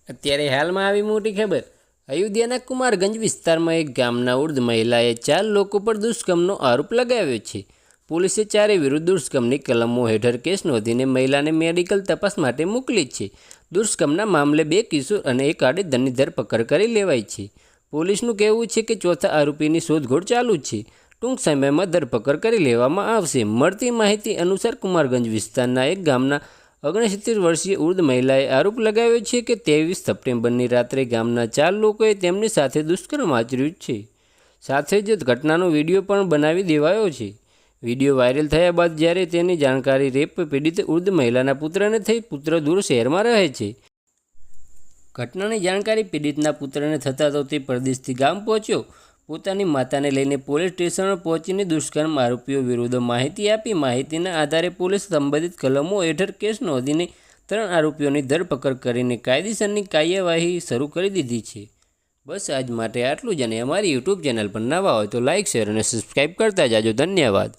અત્યારે હાલમાં આવી મોટી ખબર। અયોધ્યાના કુમારગંજ વિસ્તારમાં એક ગામના વૃદ્ધ મહિલાએ 4 લોકો પર દુષ્કર્મનો આરોપ લગાવ્યો છે। પોલીસે ચારે વિરુદ્ધ દુષ્કર્મની કલમો હેઠળ કેસ નોંધીને મહિલાને મેડિકલ તપાસ માટે મોકલી છે। દુષ્કર્મના મામલે 2 કિશોર અને 1 આડેધડની ધરપકડ કરી લેવાઈ છે। પોલીસનું કહેવું છે કે ચોથા આરોપીની શોધખોળ ચાલુ છે। ટૂંક સમયમાં ધરપકડ કરી લેવામાં આવશે। મળતી માહિતી અનુસાર કુમારગંજ વિસ્તારના એક ગામના 69 વર્ષીય વૃદ્ધ મહિલાએ આરોપ લગાવ્યો છે કે 23 સપ્ટેમ્બરની રાત્રે ગામના 4 લોકોએ તેમની સાથે દુષ્કર્મ આચર્યું છે। સાથે જ ઘટનાનો વિડીયો પણ બનાવી દેવાયો છે। વિડીયો વાયરલ થયા બાદ જ્યારે તેની જાણકારી રેપ પીડિત વૃદ્ધ મહિલાના પુત્રને થઈ, પુત્ર દૂર શહેરમાં રહે છે। ઘટનાની જાણકારી પીડિતના પુત્રને થતાં તો તે પરદેશથી ગામ પહોંચ્યો। પોતાની માતાને લઈને પોલીસ સ્ટેશન પહોંચીને દુષ્કર્મ આરોપીઓ વિરુદ્ધ માહિતી આપી। માહિતીના આધારે પોલીસ સંબંધિત કલમો હેઠળ કેસ નોંધીને 3 આરોપીઓની ધરપકડ કરીને કાયદેસરની કાર્યવાહી શરૂ કરી દીધી છે। બસ આજ માટે આટલું જ, અને અમારી યુટ્યુબ ચેનલ પર નવા હોય તો લાઇક, શેર અને સબસ્ક્રાઈબ કરતા જાજો। ધન્યવાદ।